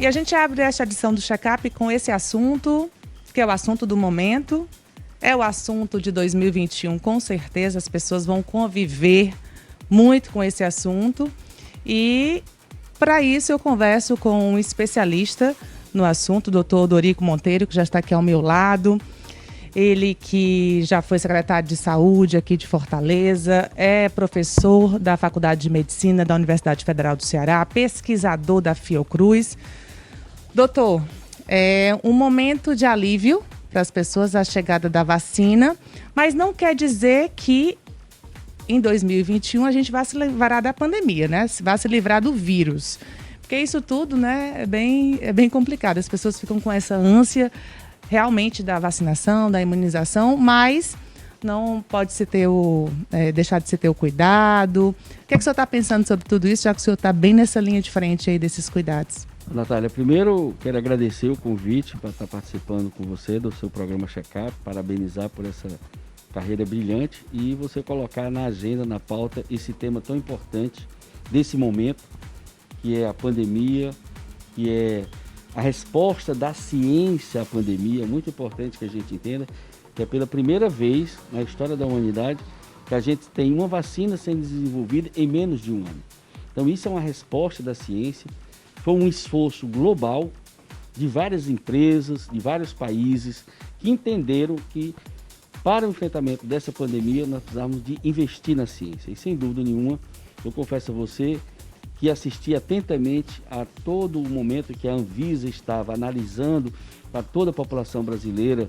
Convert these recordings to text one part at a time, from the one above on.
E a gente abre esta edição do Check-up com esse assunto, que é o assunto do momento, é o assunto de 2021, com certeza as pessoas vão conviver muito com esse assunto. E para isso eu converso com um especialista no assunto, o doutor Dorico Monteiro, que já está aqui ao meu lado. Ele que já foi secretário de Saúde aqui de Fortaleza, é professor da Faculdade de Medicina da Universidade Federal do Ceará, pesquisador da Fiocruz. Doutor, é um momento de alívio para as pessoas a chegada da vacina, mas não quer dizer que em 2021 a gente vai se livrar da pandemia, né? Vai se livrar do vírus. Porque isso tudo, né, é bem complicado. As pessoas ficam com essa ânsia realmente da vacinação, da imunização, mas não pode se ter deixar de se ter o cuidado. O que é que o senhor está pensando sobre tudo isso, já que o senhor está bem nessa linha de frente aí desses cuidados? Natália, primeiro quero agradecer o convite para estar participando com você do seu programa Check-up, parabenizar por essa carreira brilhante e você colocar na agenda, na pauta, esse tema tão importante desse momento, que é a pandemia, que é a resposta da ciência à pandemia. É muito importante que a gente entenda que é pela primeira vez na história da humanidade que a gente tem uma vacina sendo desenvolvida em menos de um ano. Então isso é uma resposta da ciência, foi um esforço global de várias empresas, de vários países que entenderam que para o enfrentamento dessa pandemia nós precisamos de investir na ciência. E sem dúvida nenhuma, eu confesso a você que assisti atentamente a todo o momento que a Anvisa estava analisando para toda a população brasileira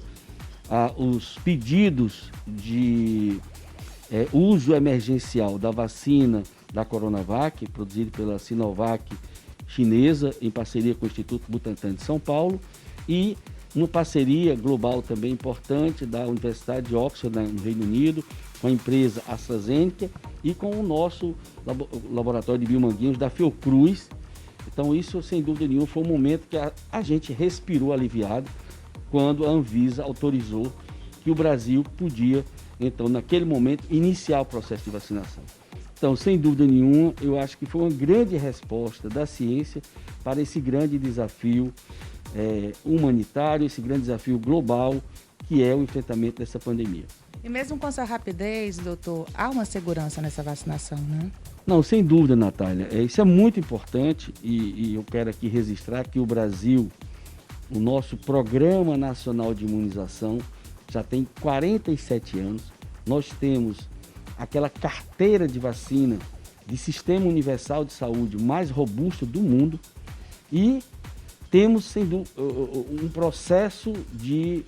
os pedidos de uso emergencial da vacina da Coronavac, produzida pela Sinovac chinesa, em parceria com o Instituto Butantan de São Paulo, e uma parceria global também importante da Universidade de Oxford, no Reino Unido, com a empresa AstraZeneca e com o nosso laboratório de biomanguinhos da Fiocruz. Então isso, sem dúvida nenhuma, foi um momento que a gente respirou aliviado quando a Anvisa autorizou que o Brasil podia, então, naquele momento, iniciar o processo de vacinação. Então, sem dúvida nenhuma, eu acho que foi uma grande resposta da ciência para esse grande desafio humanitário, esse grande desafio global, que é o enfrentamento dessa pandemia. E mesmo com essa rapidez, doutor, há uma segurança nessa vacinação, né? Não, sem dúvida, Natália. Isso é muito importante e eu quero aqui registrar que o Brasil, o nosso Programa Nacional de Imunização, já tem 47 anos. Nós temos aquela carteira de vacina de Sistema Universal de Saúde mais robusto do mundo e temos, sem dúvida, um processo de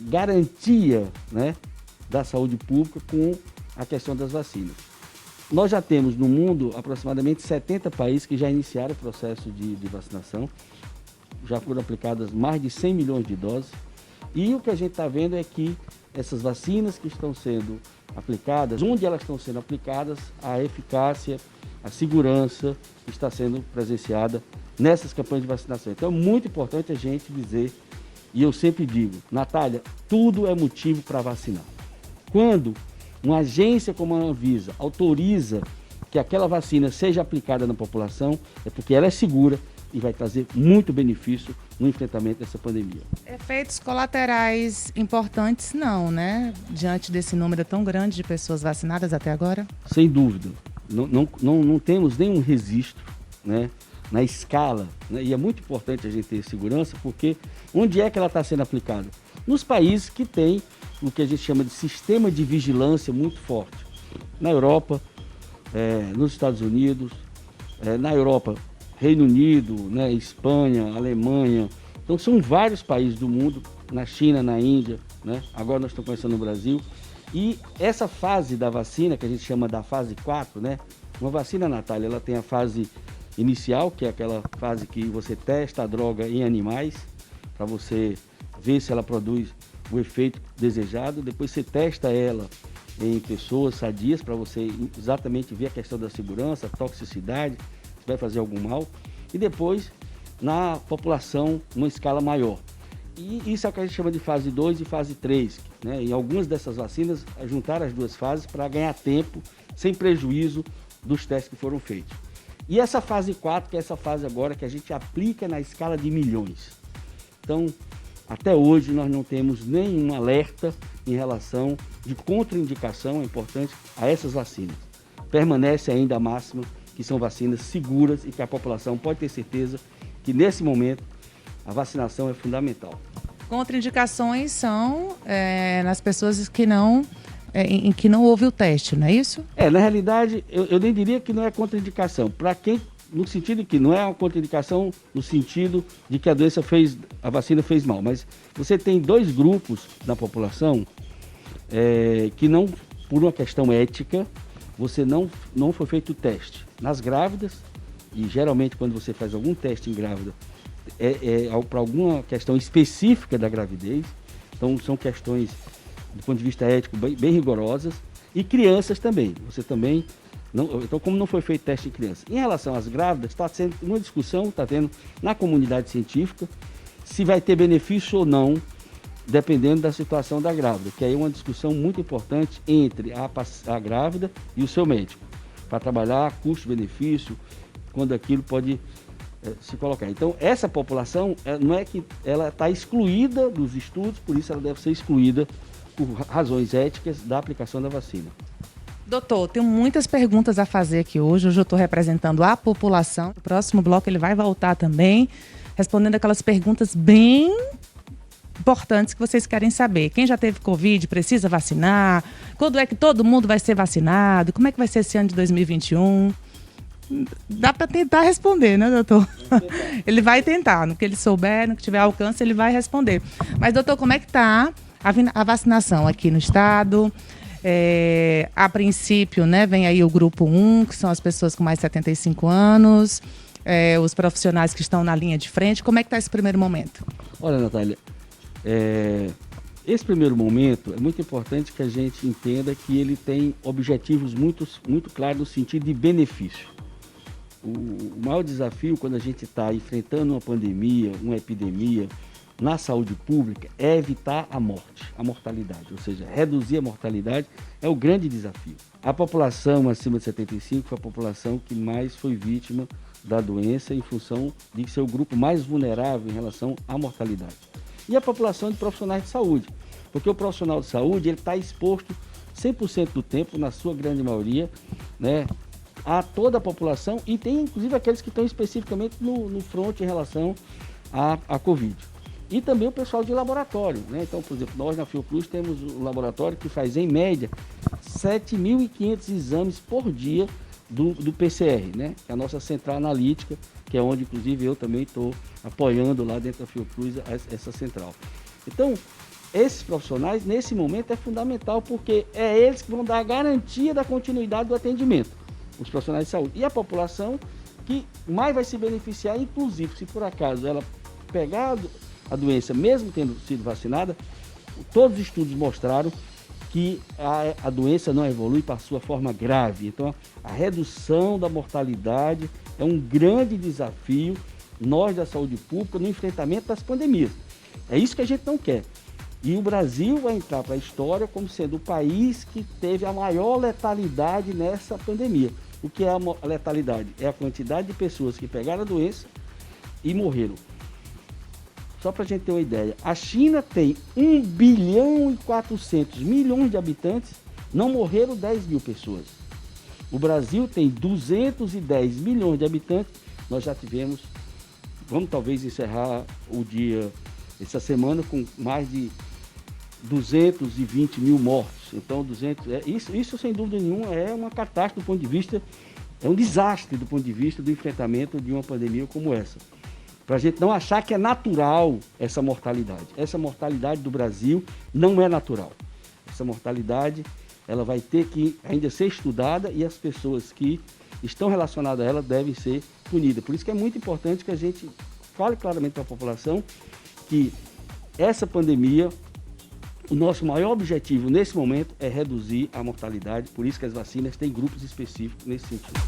garantia, né, da saúde pública com a questão das vacinas. Nós já temos no mundo aproximadamente 70 países que já iniciaram o processo de vacinação, já foram aplicadas mais de 100 milhões de doses, e o que a gente está vendo é que essas vacinas que estão sendo aplicadas, onde elas estão sendo aplicadas, a eficácia, a segurança está sendo presenciada nessas campanhas de vacinação. Então é muito importante a gente dizer, e eu sempre digo, Natália, tudo é motivo para vacinar. Quando uma agência como a Anvisa autoriza que aquela vacina seja aplicada na população, é porque ela é segura e vai trazer muito benefício no enfrentamento dessa pandemia. Efeitos colaterais importantes não, né? Diante desse número tão grande de pessoas vacinadas até agora? Sem dúvida. Não temos nenhum registro, né, na escala, né? E é muito importante a gente ter segurança, porque onde é que ela está sendo aplicada? Nos países que têm o que a gente chama de sistema de vigilância muito forte. Na Europa, nos Estados Unidos, na Europa, Reino Unido, né, Espanha, Alemanha. Então são vários países do mundo, na China, na Índia, né? Agora nós estamos começando no Brasil. E essa fase da vacina, que a gente chama da fase 4, né? Uma vacina, Natália, ela tem a fase inicial, que é aquela fase que você testa a droga em animais, para você ver se ela produz o efeito desejado. Depois você testa ela em pessoas sadias, para você exatamente ver a questão da segurança, a toxicidade, se vai fazer algum mal. E depois, na população, numa escala maior. E isso é o que a gente chama de fase 2 e fase 3. Né? Em algumas dessas vacinas, juntaram as duas fases para ganhar tempo, sem prejuízo dos testes que foram feitos. E essa fase 4, que é essa fase agora que a gente aplica na escala de milhões. Então, até hoje nós não temos nenhum alerta em relação de contraindicação, é importante, a essas vacinas. Permanece ainda a máxima que são vacinas seguras e que a população pode ter certeza que nesse momento a vacinação é fundamental. Contraindicações são nas pessoas que em que não houve o teste, não é isso? Na realidade, eu nem diria que não é contraindicação. Para quem, no sentido que não é uma contraindicação no sentido de que a vacina fez mal, mas você tem 2 grupos da população que não, por uma questão ética, você não foi feito o teste. Nas grávidas, e geralmente quando você faz algum teste em grávida, para alguma questão específica da gravidez, então são questões do ponto de vista ético bem rigorosas, e crianças também. Você também então, como não foi feito teste em crianças? Em relação às grávidas, está sendo uma discussão, está tendo na comunidade científica, se vai ter benefício ou não, dependendo da situação da grávida, que aí é uma discussão muito importante entre a grávida e o seu médico, para trabalhar custo-benefício, quando aquilo pode se colocar. Então, essa população, não é que ela está excluída dos estudos, por isso ela deve ser excluída por razões éticas da aplicação da vacina. Doutor, tenho muitas perguntas a fazer aqui hoje. Hoje eu estou representando a população. No próximo bloco ele vai voltar também, respondendo aquelas perguntas bem importantes que vocês querem saber. Quem já teve Covid precisa vacinar? Quando é que todo mundo vai ser vacinado? Como é que vai ser esse ano de 2021? Dá para tentar responder, né, doutor? Ele vai tentar. No que ele souber, no que tiver alcance, ele vai responder. Mas, doutor, como é que está a vacinação aqui no estado? A princípio, né, vem aí o grupo 1, que são as pessoas com mais de 75 anos, os profissionais que estão na linha de frente. Como é que está esse primeiro momento? Olha, Natália, esse primeiro momento é muito importante que a gente entenda que ele tem objetivos muito, muito claros no sentido de benefício. O maior desafio quando a gente está enfrentando uma pandemia, uma epidemia, na saúde pública, é evitar a mortalidade, ou seja, reduzir a mortalidade é o grande desafio. A população acima de 75 foi a população que mais foi vítima da doença em função de ser o grupo mais vulnerável em relação à mortalidade. E a população de profissionais de saúde, porque o profissional de saúde ele está exposto 100% do tempo, na sua grande maioria, né, a toda a população, e tem inclusive aqueles que estão especificamente no front em relação à Covid. E também o pessoal de laboratório, né? Então, por exemplo, nós na Fiocruz temos um laboratório que faz, em média, 7.500 exames por dia do PCR, né? Que é a nossa central analítica, que é onde, inclusive, eu também estou apoiando lá dentro da Fiocruz essa central. Então, esses profissionais, nesse momento, é fundamental, porque é eles que vão dar a garantia da continuidade do atendimento, os profissionais de saúde. E a população que mais vai se beneficiar, inclusive, se por acaso ela pegar a doença, mesmo tendo sido vacinada, todos os estudos mostraram que a doença não evolui para a sua forma grave. Então, a redução da mortalidade é um grande desafio, nós da saúde pública, no enfrentamento das pandemias. É isso que a gente não quer. E o Brasil vai entrar para a história como sendo o país que teve a maior letalidade nessa pandemia. O que é a letalidade? É a quantidade de pessoas que pegaram a doença e morreram. Só para a gente ter uma ideia, a China tem 1 bilhão e 400 milhões de habitantes, não morreram 10 mil pessoas. O Brasil tem 210 milhões de habitantes, nós já tivemos, vamos talvez encerrar o dia, essa semana, com mais de 220 mil mortos. Então, isso sem dúvida nenhuma é uma catástrofe do ponto de vista, é um desastre do ponto de vista do enfrentamento de uma pandemia como essa. Para a gente não achar que é natural essa mortalidade. Essa mortalidade do Brasil não é natural. Essa mortalidade, ela vai ter que ainda ser estudada e as pessoas que estão relacionadas a ela devem ser punidas. Por isso que é muito importante que a gente fale claramente para a população que essa pandemia, o nosso maior objetivo nesse momento é reduzir a mortalidade. Por isso que as vacinas têm grupos específicos nesse sentido.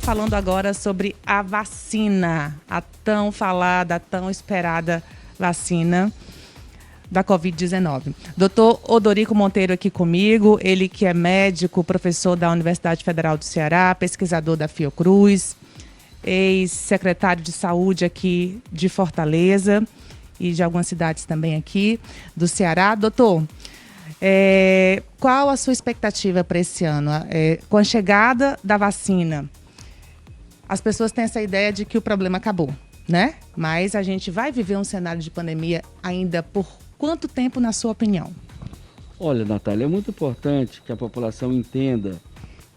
falando agora sobre a vacina, a tão falada, a tão esperada vacina da Covid-19. Doutor Odorico Monteiro aqui comigo, ele que é médico, professor da Universidade Federal do Ceará, pesquisador da Fiocruz, ex-secretário de Saúde aqui de Fortaleza e de algumas cidades também aqui do Ceará. Doutor, qual a sua expectativa para esse ano? Com a chegada da vacina, as pessoas têm essa ideia de que o problema acabou, né? Mas a gente vai viver um cenário de pandemia ainda por quanto tempo, na sua opinião? Olha, Natália, é muito importante que a população entenda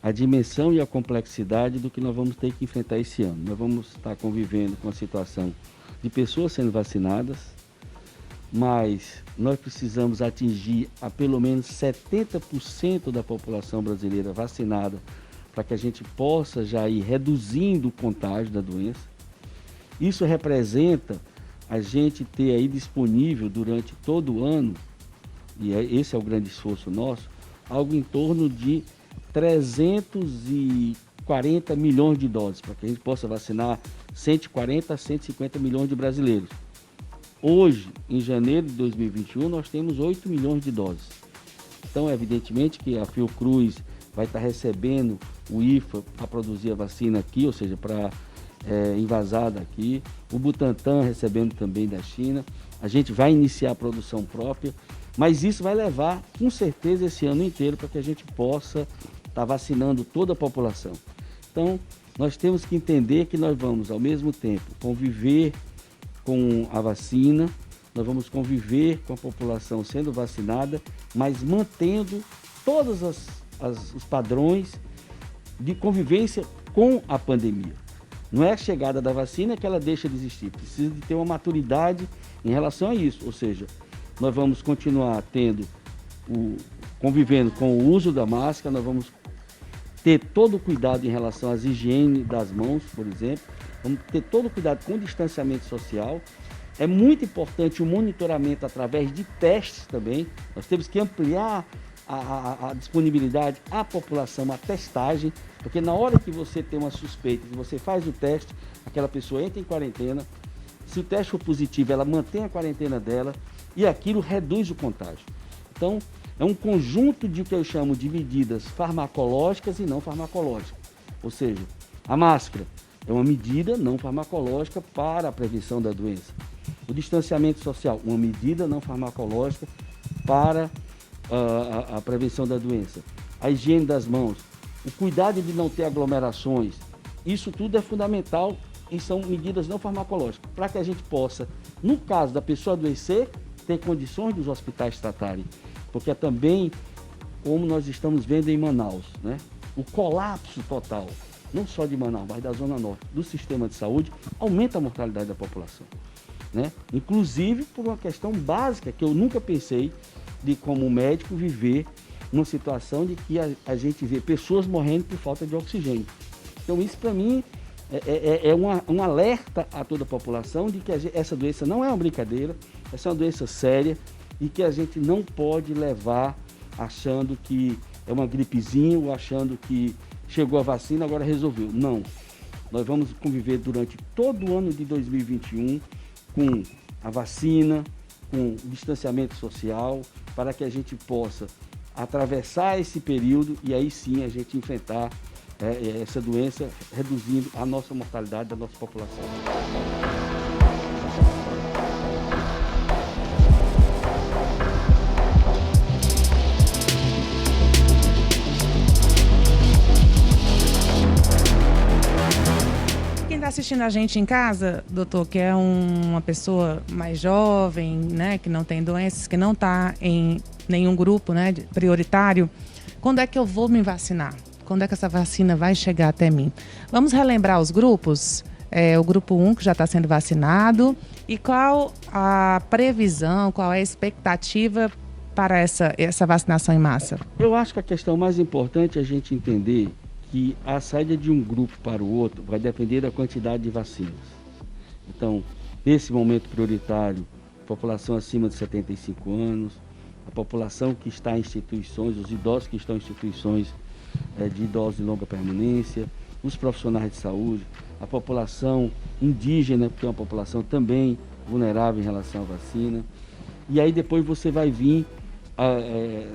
a dimensão e a complexidade do que nós vamos ter que enfrentar esse ano. Nós vamos estar convivendo com a situação de pessoas sendo vacinadas, mas nós precisamos atingir a pelo menos 70% da população brasileira vacinada para que a gente possa já ir reduzindo o contágio da doença. Isso representa a gente ter aí disponível durante todo o ano, e esse é o grande esforço nosso, algo em torno de 340 milhões de doses, para que a gente possa vacinar 140 a 150 milhões de brasileiros. Hoje, em janeiro de 2021, nós temos 8 milhões de doses. Então, evidentemente que a Fiocruz vai estar recebendo o IFA para produzir a vacina aqui, ou seja, para envasada aqui, o Butantan recebendo também da China. A gente vai iniciar a produção própria, mas isso vai levar, com certeza, esse ano inteiro para que a gente possa estar vacinando toda a população. Então, nós temos que entender que nós vamos, ao mesmo tempo, conviver com a vacina, nós vamos conviver com a população sendo vacinada, mas mantendo todos os padrões de convivência com a pandemia. Não é a chegada da vacina que ela deixa de existir, precisa de ter uma maturidade em relação a isso, ou seja, nós vamos continuar convivendo com o uso da máscara, nós vamos ter todo o cuidado em relação às higiene das mãos, por exemplo, vamos ter todo o cuidado com o distanciamento social. É muito importante o monitoramento através de testes também, nós temos que ampliar a disponibilidade à população, a testagem, porque na hora que você tem uma suspeita, que você faz o teste, aquela pessoa entra em quarentena, se o teste for positivo, ela mantém a quarentena dela e aquilo reduz o contágio. Então, é um conjunto de que eu chamo de medidas farmacológicas e não farmacológicas, ou seja, a máscara é uma medida não farmacológica para a prevenção da doença. O distanciamento social, uma medida não farmacológica para a prevenção da doença. A higiene das mãos, o cuidado de não ter aglomerações, isso tudo é fundamental e são medidas não farmacológicas, para que a gente possa, no caso da pessoa adoecer, ter condições dos hospitais tratarem. Porque é também, como nós estamos vendo em Manaus, né? O colapso total, não só de Manaus, mas da Zona Norte, do sistema de saúde, aumenta a mortalidade da população, né? Inclusive por uma questão básica que eu nunca pensei de, como médico, viver numa situação de que a gente vê pessoas morrendo por falta de oxigênio. Então isso para mim é um alerta a toda a população de que essa doença não é uma brincadeira, essa é uma doença séria e que a gente não pode levar achando que é uma gripezinha ou achando que chegou a vacina, agora resolveu. Não. Nós vamos conviver durante todo o ano de 2021 com a vacina, com o distanciamento social, para que a gente possa atravessar esse período e aí sim a gente enfrentar essa doença, reduzindo a nossa mortalidade da nossa população. Quem está assistindo a gente em casa, doutor, que é uma pessoa mais jovem, né, que não tem doenças, que não está em nenhum grupo, né, prioritário, quando é que eu vou me vacinar? Quando é que essa vacina vai chegar até mim? Vamos relembrar os grupos? O grupo 1 que já está sendo vacinado e qual a previsão, qual é a expectativa para essa vacinação em massa? Eu acho que a questão mais importante é a gente entender que a saída de um grupo para o outro vai depender da quantidade de vacinas. Então, nesse momento prioritário, a população acima de 75 anos, a população que está em instituições, os idosos que estão em instituições de idosos de longa permanência, os profissionais de saúde, a população indígena, porque é uma população também vulnerável em relação à vacina. E aí depois você vai vir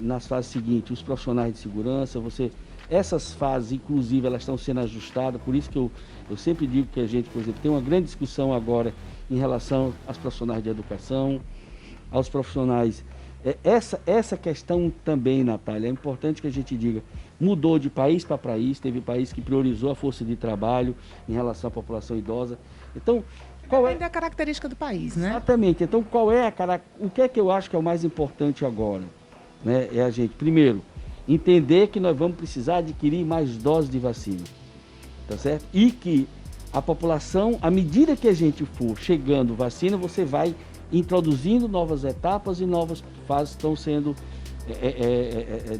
nas fases seguintes, os profissionais de segurança, essas fases, inclusive, elas estão sendo ajustadas, por isso que eu sempre digo que a gente, por exemplo, tem uma grande discussão agora em relação aos profissionais de educação, aos profissionais. Essa questão também, Natália, é importante que a gente diga, mudou de país para país, teve país que priorizou a força de trabalho em relação à população idosa. Então, depende da característica do país, né? Exatamente. Então, o que é que eu acho que é o mais importante agora? Né? É a gente, primeiro, entender que nós vamos precisar adquirir mais doses de vacina, tá certo? E que a população, à medida que a gente for chegando vacina, você vai introduzindo novas etapas e novas fases estão sendo,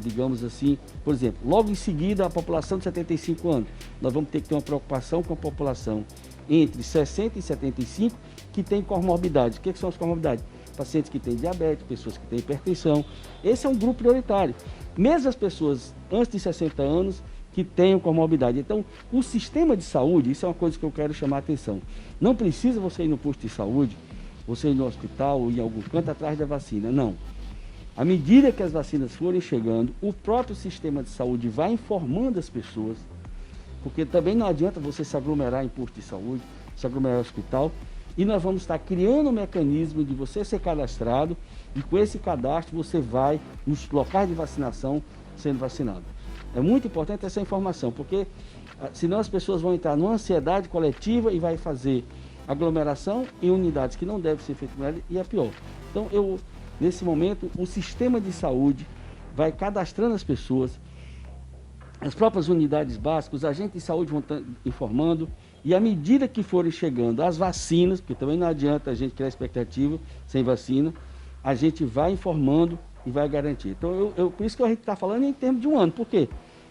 digamos assim, por exemplo, logo em seguida a população de 75 anos, nós vamos ter que ter uma preocupação com a população entre 60 e 75 que tem comorbidades. O que são as comorbidades? Pacientes que têm diabetes, pessoas que têm hipertensão. Esse é um grupo prioritário. Mesmo as pessoas antes de 60 anos que tenham comorbidade. Então, o sistema de saúde, isso é uma coisa que eu quero chamar a atenção. Não precisa você ir no posto de saúde, você ir no hospital ou em algum canto atrás da vacina. Não. À medida que as vacinas forem chegando, o próprio sistema de saúde vai informando as pessoas, porque também não adianta você se aglomerar em posto de saúde, se aglomerar em hospital, e nós vamos estar criando um mecanismo de você ser cadastrado, e com esse cadastro você vai nos locais de vacinação sendo vacinado. É muito importante essa informação, porque senão as pessoas vão entrar numa ansiedade coletiva e vai fazer aglomeração em unidades que não devem ser feitas com ela, e é pior. Então, nesse momento, o sistema de saúde vai cadastrando as pessoas, as próprias unidades básicas, os agentes de saúde vão estar informando, e à medida que forem chegando as vacinas, porque também não adianta a gente criar expectativa sem vacina, a gente vai informando e vai garantir. Então, por isso que a gente está falando em termos de um ano. Por quê?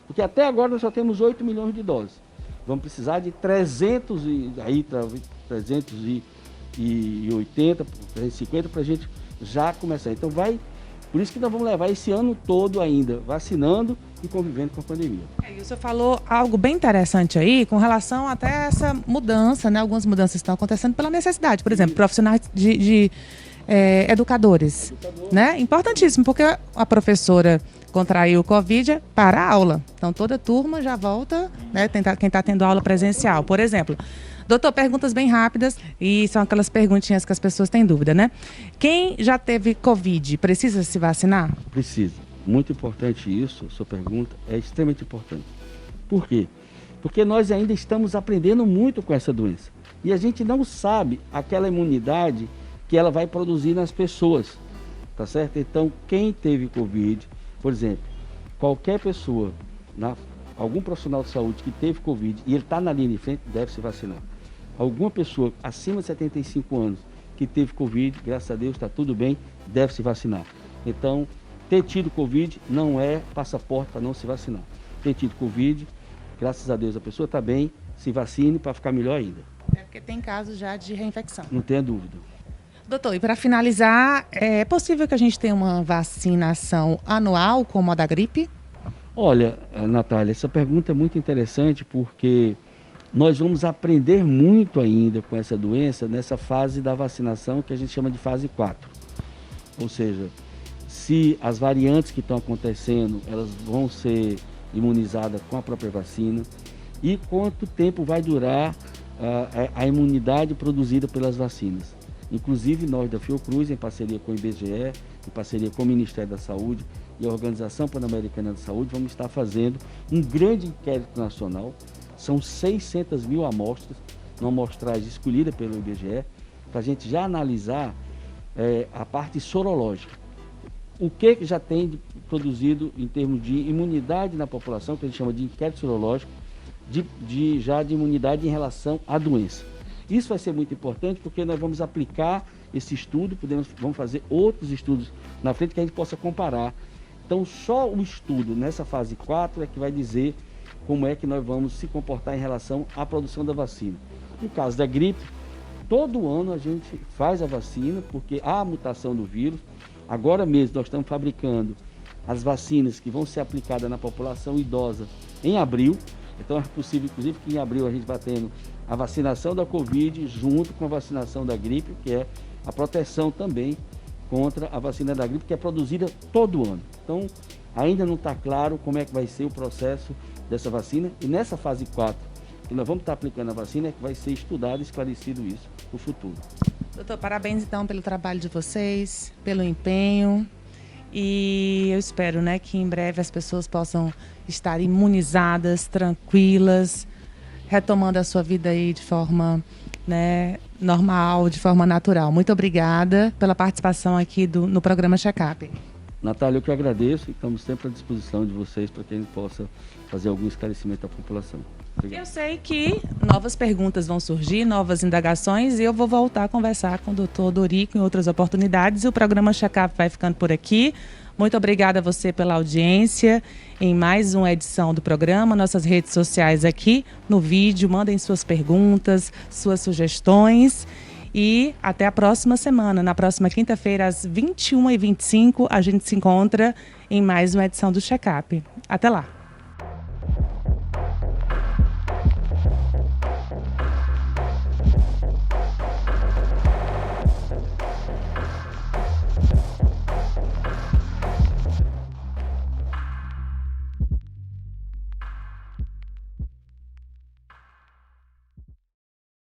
Porque até agora nós só temos 8 milhões de doses. Vamos precisar de 380, 350 para a gente já começar. Então, por isso que nós vamos levar esse ano todo ainda vacinando e convivendo com a pandemia. E o senhor falou algo bem interessante aí com relação até a essa mudança, né? Algumas mudanças estão acontecendo pela necessidade. Por exemplo, profissionais de educadores, né? Importantíssimo, porque a professora contraiu o Covid para a aula. Então, toda turma já volta, né? Quem está tendo aula presencial, por exemplo. Doutor, perguntas bem rápidas e são aquelas perguntinhas que as pessoas têm dúvida, né? Quem já teve Covid precisa se vacinar? Precisa. Muito importante isso, sua pergunta é extremamente importante. Por quê? Porque nós ainda estamos aprendendo muito com essa doença. E a gente não sabe aquela imunidade que ela vai produzir nas pessoas, tá certo? Então, quem teve Covid, por exemplo, qualquer pessoa, algum profissional de saúde que teve Covid e ele está na linha de frente, deve se vacinar. Alguma pessoa acima de 75 anos que teve Covid, graças a Deus está tudo bem, deve se vacinar. Então, ter tido Covid não é passaporte para não se vacinar. Ter tido Covid, graças a Deus a pessoa está bem, se vacine para ficar melhor ainda. É porque tem casos já de reinfecção. Não tenha dúvida. Doutor, e para finalizar, é possível que a gente tenha uma vacinação anual como a da gripe? Olha, Natália, essa pergunta é muito interessante porque nós vamos aprender muito ainda com essa doença nessa fase da vacinação que a gente chama de fase 4. Ou seja, se as variantes que estão acontecendo, elas vão ser imunizadas com a própria vacina e quanto tempo vai durar a imunidade produzida pelas vacinas. Inclusive nós da Fiocruz, em parceria com o IBGE, em parceria com o Ministério da Saúde e a Organização Pan-Americana de Saúde, vamos estar fazendo um grande inquérito nacional. São 600 mil amostras, uma amostragem escolhida pelo IBGE, para a gente já analisar a parte sorológica. O que já tem produzido em termos de imunidade na população, que a gente chama de inquérito sorológico, já de imunidade em relação à doença. Isso vai ser muito importante porque nós vamos aplicar esse estudo, vamos fazer outros estudos na frente que a gente possa comparar. Então, só o estudo nessa fase 4 é que vai dizer como é que nós vamos se comportar em relação à produção da vacina. No caso da gripe, todo ano a gente faz a vacina porque há a mutação do vírus. Agora mesmo nós estamos fabricando as vacinas que vão ser aplicadas na população idosa em abril. Então é possível, inclusive, que em abril a gente vai tendo a vacinação da Covid junto com a vacinação da gripe, que é a proteção também contra a vacina da gripe, que é produzida todo ano. Então, ainda não está claro como é que vai ser o processo dessa vacina. E nessa fase 4, que nós vamos estar aplicando a vacina, é que vai ser estudado e esclarecido isso no futuro. Doutor, parabéns então pelo trabalho de vocês, pelo empenho. E eu espero, né, que em breve as pessoas possam estar imunizadas, tranquilas, retomando a sua vida aí de forma, né, normal, de forma natural. Muito obrigada pela participação aqui no programa Check-up. Natália, eu que agradeço e estamos sempre à disposição de vocês para que a gente possa fazer algum esclarecimento à população. Obrigado. Eu sei que novas perguntas vão surgir, novas indagações, e eu vou voltar a conversar com o doutor Dorico em outras oportunidades. E o programa Check-up vai ficando por aqui. Muito obrigada a você pela audiência em mais uma edição do programa. Nossas redes sociais aqui no vídeo. Mandem suas perguntas, suas sugestões. E até a próxima semana. Na próxima quinta-feira, às 21h25, a gente se encontra em mais uma edição do Check-up. Até lá!